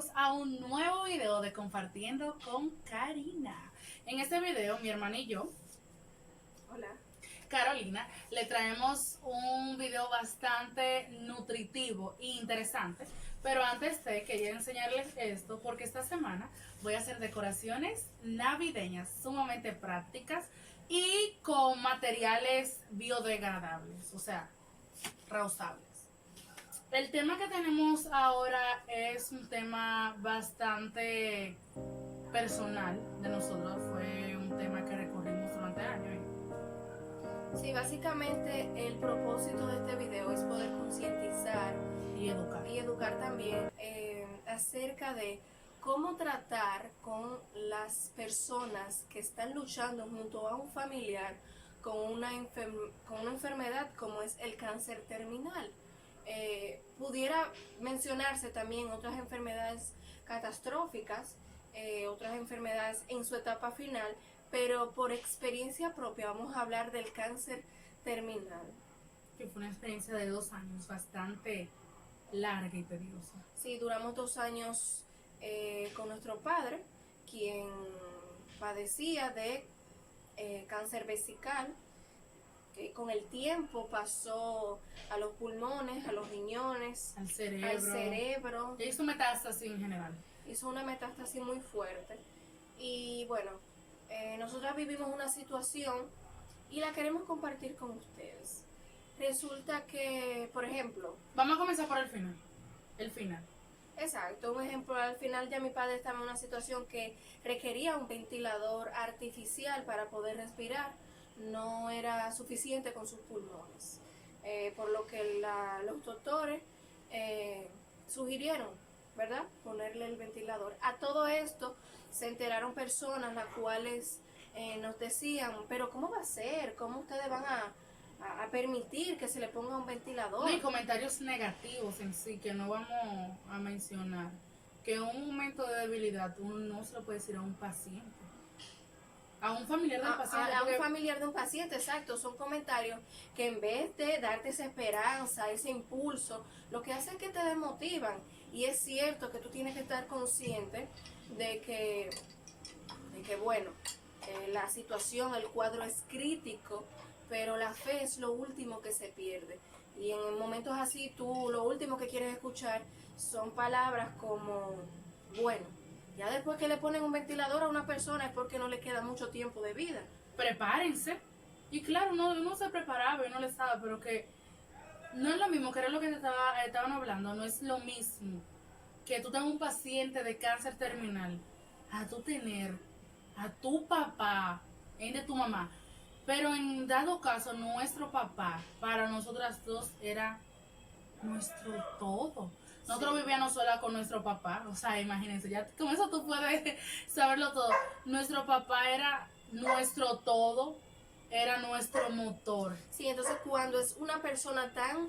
bienvenidos a un nuevo video de Compartiendo con Karina. En este video, mi hermana y yo, Hola. Carolina, le traemos un video bastante nutritivo e interesante. Pero antes de quería enseñarles esto porque esta semana voy a hacer decoraciones navideñas sumamente prácticas y con materiales biodegradables, o sea, reusables. El tema que tenemos ahora es un tema bastante personal de nosotros. Fue un tema que recorrimos durante años Sí, básicamente el propósito de este video es poder concientizar y educar. y educar también acerca de cómo tratar con las personas que están luchando junto a un familiar con con una enfermedad como es el cáncer terminal. Pudiera mencionarse también otras enfermedades catastróficas, otras enfermedades en su etapa final, pero por experiencia propia vamos a hablar del cáncer terminal. Que fue una experiencia de 2 años bastante larga y tediosa. Sí, duramos 2 años con nuestro padre, quien padecía de cáncer vesical, que con el tiempo pasó a los pulmones, a los riñones, Al cerebro. al cerebro. Y hizo metástasis en general. Hizo una metástasis muy fuerte. Y bueno, nosotras vivimos una situación y la queremos compartir con ustedes. Resulta que, por ejemplo, Vamos a comenzar por el final. El final. exacto, un ejemplo, al final ya mi padre estaba en una situación que requería un ventilador artificial para poder respirar, no era suficiente con sus pulmones, por lo que los doctores sugirieron, ¿verdad?, ponerle el ventilador. A todo esto se enteraron personas las cuales nos decían, pero ¿cómo va a ser? ¿Cómo ustedes van a permitir que se le ponga un ventilador? No, y comentarios negativos en sí que no vamos a mencionar. Que en un momento de debilidad uno no se lo puede decir a un paciente. A un familiar del paciente. A un familiar de un paciente, exacto. Son comentarios que en vez de darte esa esperanza, ese impulso, lo que hace es que te desmotivan. Y es cierto que tú tienes que estar consciente de que bueno, la situación, el cuadro es crítico, pero la fe es lo último que se pierde. Y en momentos así, tú lo último que quieres escuchar son palabras como, bueno, ya después que le ponen un ventilador a una persona es porque no le queda mucho tiempo de vida. Prepárense. Y claro, uno se preparaba y uno le sabe, pero que no es lo mismo, que era lo que estaban hablando, no es lo mismo que tú tengas un paciente de cáncer terminal a tú tener a tu papá, en de tu mamá. Pero en dado caso, nuestro papá, para nosotras dos, era nuestro todo. Nosotros vivíamos sola con nuestro papá, o sea, imagínense, ya con eso tú puedes saberlo todo. Nuestro papá era nuestro todo, era nuestro motor. Sí, entonces cuando es una persona tan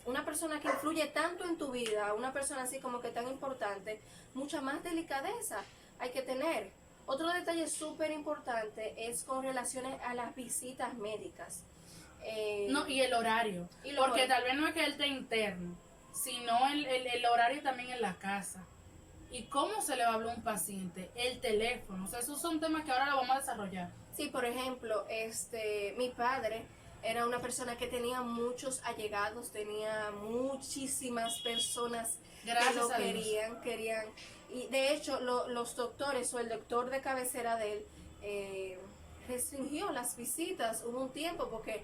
una persona que influye tanto en tu vida, una persona así como que tan importante, mucha más delicadeza hay que tener. Otro detalle súper importante es con relaciones a las visitas médicas. No, y el horario. Porque tal vez no es que él esté interno, sino el horario también en la casa. ¿Y cómo se le va a hablar a un paciente? El teléfono. O sea, esos son temas que ahora lo vamos a desarrollar. Sí, por ejemplo, mi padre era una persona que tenía muchos allegados, tenía muchísimas personas Gracias que lo a Dios. querían. Y de hecho, los doctores o el doctor de cabecera de él restringió las visitas. Hubo un tiempo porque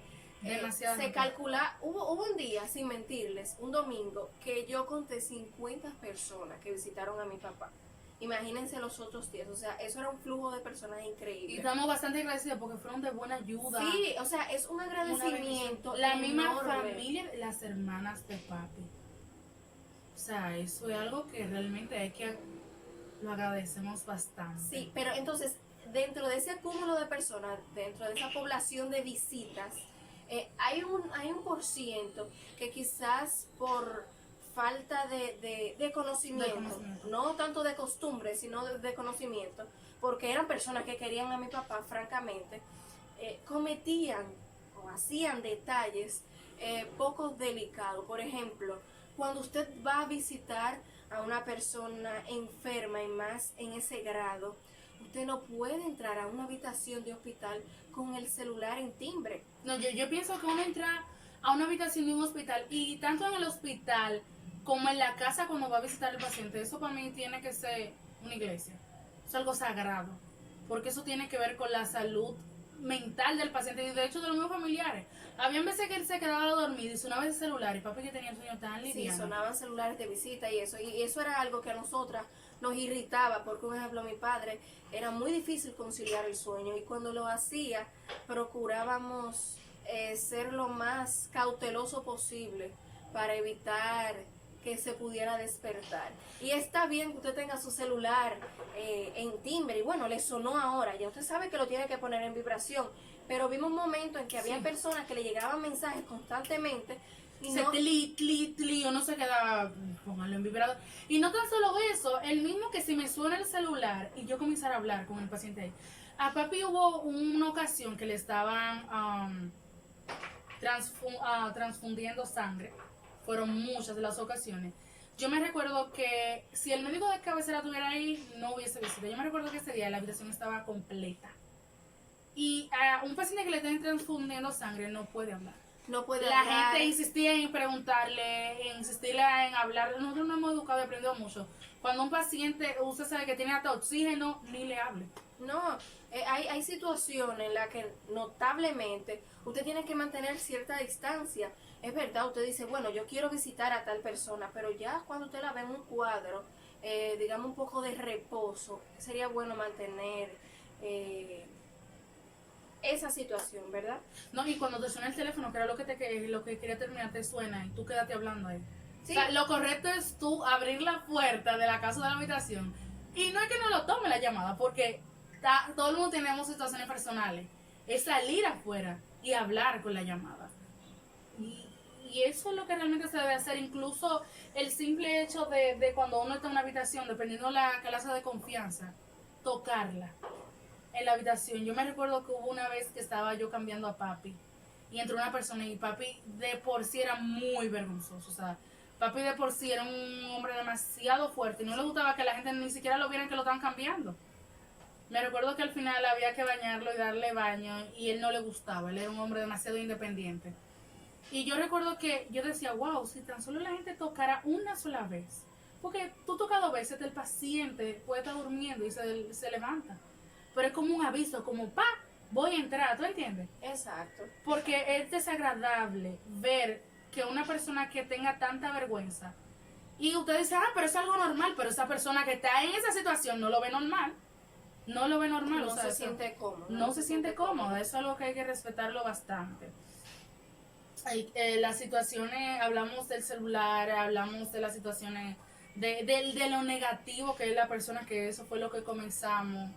se calcula, hubo un día, sin mentirles, un domingo, que yo conté 50 personas que visitaron a mi papá. Imagínense los otros días, o sea, eso era un flujo de personas increíble. Y estamos bastante agradecidos porque fueron de buena ayuda. Sí, o sea, es un agradecimiento. La misma enorme. familia, las hermanas de papi. O sea, eso es algo que realmente hay que lo agradecemos bastante. Sí, pero entonces, dentro de ese acúmulo de personas, dentro de esa población de visitas, hay un por ciento que quizás por falta de conocimiento, no tanto de costumbre, sino de conocimiento, porque eran personas que querían a mi papá, francamente, cometían o hacían detalles poco delicados. Por ejemplo, cuando usted va a visitar a una persona enferma y más en ese grado, usted no puede entrar a una habitación de hospital con el celular en timbre. No, yo pienso que uno entra a una habitación de un hospital y tanto en el hospital como en la casa cuando va a visitar al paciente, eso para mí tiene que ser una iglesia. Es algo sagrado, porque eso tiene que ver con la salud mental del paciente y de hecho de los mismos familiares. Habían veces que él se quedaba dormido y sonaba el celular y papi que tenía el sueño tan Sí, liviano. sonaban celulares de visita y eso era algo que a nosotras nos irritaba, porque un ejemplo, mi padre era muy difícil conciliar el sueño y cuando lo hacía procurábamos ser lo más cauteloso posible para evitar que se pudiera despertar. Y está bien que usted tenga su celular en timbre y bueno, le sonó ahora, ya usted sabe que lo tiene que poner en vibración, pero vimos un momento en que había Sí. personas que le llegaban mensajes constantemente y Se no, tli, uno se quedaba, póngalo en vibrador. Y no tan solo eso, el mismo que si me suena el celular y yo comenzara a hablar con el paciente ahí. A papi hubo una ocasión que le estaban transfundiendo sangre. Fueron muchas de las ocasiones. Yo me recuerdo que si el médico de cabecera estuviera ahí, no hubiese visita. Yo me recuerdo que ese día la habitación estaba completa. Y a un paciente que le estén transfundiendo sangre no puede hablar. no puede La hablar. gente insistía en preguntarle, en insistirle en hablar. Nosotros nos hemos educado y aprendido mucho. Cuando un paciente, usted sabe que tiene hasta oxígeno, ni le hable. No, hay situaciones en las que notablemente usted tiene que mantener cierta distancia. Es verdad, usted dice, bueno, yo quiero visitar a tal persona, pero ya cuando usted la ve en un cuadro, digamos un poco de reposo, sería bueno mantener esa situación, ¿verdad? No, y cuando te suena el teléfono, que era lo que quería terminar, te suena y tú quédate hablando ahí. Sí. O sea, lo correcto es tú abrir la puerta de la casa de la habitación. Y no es que no lo tome la llamada, porque todo el mundo tenemos situaciones personales. Es salir afuera y hablar con la llamada. Y eso es lo que realmente se debe hacer. Incluso el simple hecho de cuando uno está en una habitación, dependiendo de la clase de confianza, tocarla en la habitación. Yo me recuerdo que hubo una vez que estaba yo cambiando a papi y entró una persona y papi de por sí era muy vergonzoso. O sea, papi de por sí era un hombre demasiado fuerte y no le gustaba que la gente ni siquiera lo vieran que lo estaban cambiando. Me recuerdo que al final había que bañarlo y darle baño y él no le gustaba. Él era un hombre demasiado independiente. Y yo recuerdo que yo decía, wow, si tan solo la gente tocara una sola vez. Porque tú tocas dos veces, el paciente puede estar durmiendo y se levanta. Pero es como un aviso, como, pa, voy a entrar, ¿tú entiendes? Exacto. Porque es desagradable ver que una persona que tenga tanta vergüenza, y usted dice, pero es algo normal, pero esa persona que está en esa situación no lo ve normal. No lo ve normal. No o sea, se eso, siente cómodo. no se siente cómoda. Eso es algo que hay que respetarlo bastante. Las situaciones, hablamos del celular, hablamos de las situaciones, de lo negativo que es la persona, que eso fue lo que comenzamos.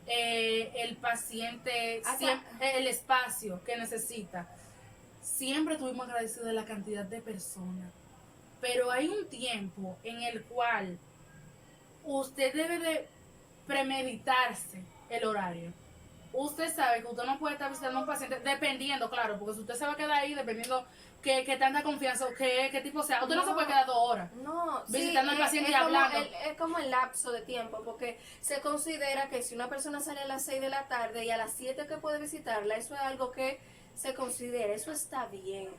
El paciente, el espacio que necesita. Siempre estuvimos agradecidos de la cantidad de personas. Pero hay un tiempo en el cual usted debe de premeditarse el horario. Usted sabe que usted no puede estar visitando a un paciente, dependiendo, claro, porque si usted se va a quedar ahí, dependiendo que tanta confianza o qué tipo sea, usted no se puede quedar 2 horas No, visitando sí, al paciente y como hablando. es como el lapso de tiempo, porque se considera que si una persona sale a las 6 de la tarde y a las 7 que puede visitarla, eso es algo que se considera, eso está bien.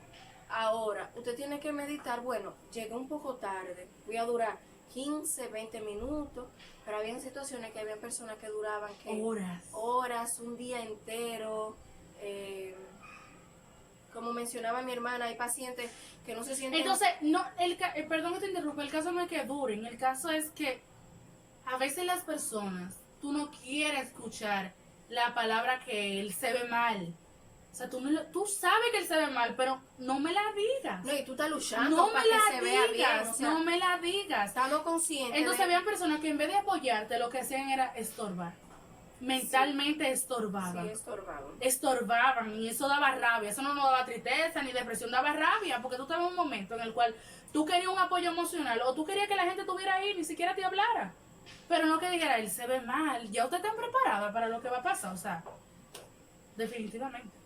Ahora, usted tiene que meditar, bueno, llegué un poco tarde, voy a durar 15, 20 minutos, pero había situaciones que había personas que duraban horas, un día entero. Como mencionaba mi hermana, hay pacientes que no se sienten... Entonces, no, perdón que te interrumpa, el caso no es que duren, el caso es que a veces las personas, tú no quieres escuchar la palabra que él se ve mal. O sea, tú sabes que él se ve mal, pero no me la digas. No, y tú estás luchando No para me que la se vea bien. digas, O sea, no me la digas. estamos conscientes. Entonces había personas que en vez de apoyarte, lo que hacían era estorbar. Mentalmente estorbaban. Sí, estorbaban. Estorbaban y eso daba rabia. Eso no nos daba tristeza ni depresión, daba rabia, porque tú estabas en un momento en el cual tú querías un apoyo emocional o tú querías que la gente estuviera ahí, ni siquiera te hablara. Pero no que dijera, él se ve mal, ya usted está preparada para lo que va a pasar, o sea, definitivamente.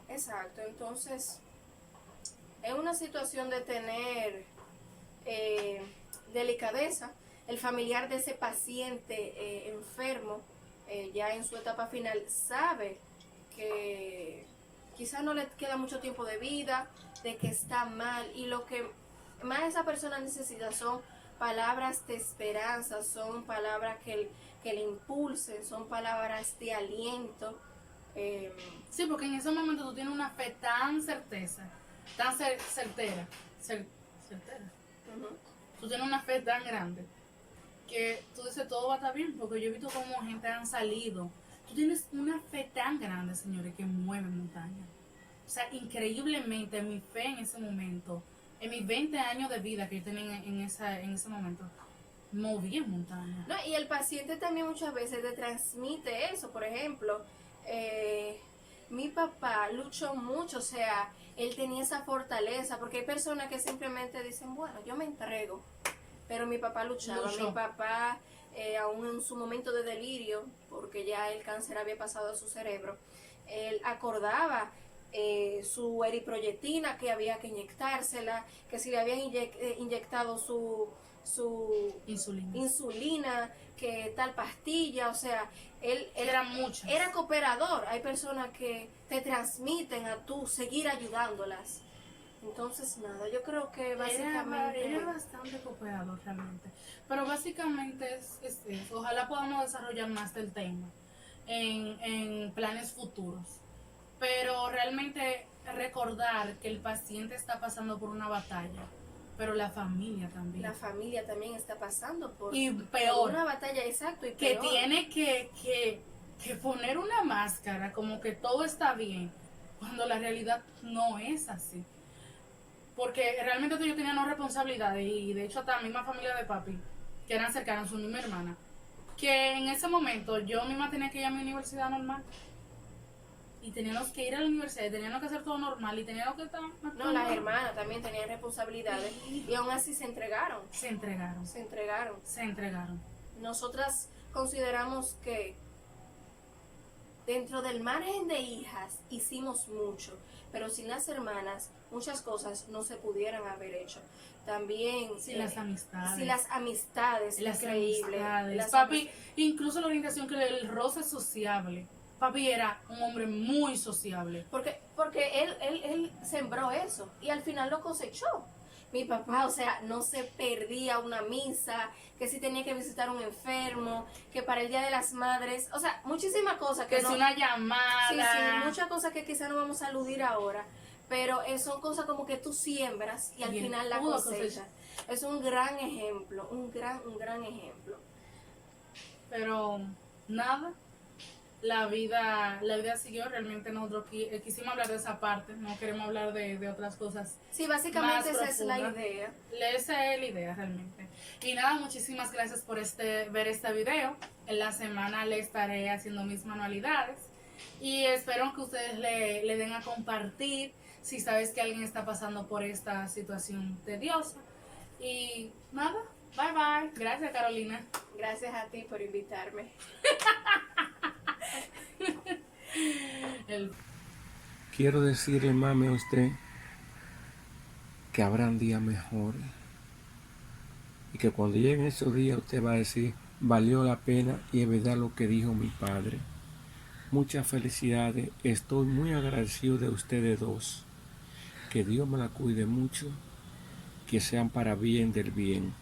Exacto, entonces en una situación de tener delicadeza, el familiar de ese paciente enfermo, ya en su etapa final, sabe que quizás no le queda mucho tiempo de vida, de que está mal, y lo que más esa persona necesita son palabras de esperanza, son palabras que le impulsen, son palabras de aliento. Sí, porque en ese momento tú tienes una fe tan certeza, tan certera, certera. Ujú. Tú tienes una fe tan grande que tú dices todo va a estar bien, porque yo he visto cómo gente han salido. Tú tienes una fe tan grande, señores, que mueve montañas. O sea, increíblemente mi fe en ese momento, en mis 20 años de vida que yo tenía en ese momento, movía montañas. No, y el paciente también muchas veces te transmite eso. Por ejemplo, mi papá luchó mucho, o sea, él tenía esa fortaleza, porque hay personas que simplemente dicen, bueno, yo me entrego, pero mi papá luchaba. Luchó. Mi papá, aún en su momento de delirio, porque ya el cáncer había pasado a su cerebro, él acordaba su eriproyetina, que había que inyectársela, que si le habían inyectado su insulina, que tal pastilla, o sea, él Eran muchas. era cooperador. Hay personas que te transmiten a tú seguir ayudándolas. Entonces, nada, yo creo que básicamente... Era bastante cooperador realmente. Pero básicamente es eso. Ojalá podamos desarrollar más del tema en planes futuros. Pero realmente recordar que el paciente está pasando por una batalla, pero la familia también. La familia también está pasando Y por peor, una batalla, exacto, y que peor. tiene que poner una máscara como que todo está bien, cuando la realidad no es así. Porque realmente ellos tenían una responsabilidad, y de hecho hasta la misma familia de papi, que eran cercanos, su misma hermana, que en ese momento yo misma tenía que ir a mi universidad normal, y teníamos que ir a la universidad, y teníamos que hacer todo normal, y teníamos que estar... No, las hermanas también tenían responsabilidades y aún así se entregaron. Se entregaron, Se entregaron. se entregaron. Nosotras consideramos que dentro del margen de hijas hicimos mucho, pero sin las hermanas muchas cosas no se pudieran haber hecho. También Sin las amistades. sin las amistades, Las increíble. amistades. Las Papi, incluso la orientación que el rosa sociable. Papi era un hombre muy sociable. Porque él sembró eso y al final lo cosechó. Mi papá, o sea, no se perdía una misa, que si tenía que visitar a un enfermo, que para el Día de las Madres, o sea, muchísimas cosas Que no, si una llamada. sí, muchas cosas que quizás no vamos a aludir ahora, pero son cosas como que tú siembras y al Bien, final la pudo cosechas. Es un gran ejemplo, un gran ejemplo. Pero nada, la vida siguió. Realmente nosotros quisimos hablar de esa parte, no queremos hablar de otras cosas. Sí, básicamente más esa es la profundas. idea. Esa es la idea realmente. Y nada, muchísimas gracias por ver este video. En la semana le estaré haciendo mis manualidades. Y espero que ustedes le den a compartir si sabes que alguien está pasando por esta situación tediosa. Y nada, bye bye. Gracias, Carolina. Gracias a ti por invitarme. Quiero decirle, mami, a usted que habrán días mejores y que cuando lleguen esos días usted va a decir, valió la pena y es verdad lo que dijo mi padre. Muchas felicidades, estoy muy agradecido de ustedes dos. Que Dios me la cuide mucho, que sean para bien del bien.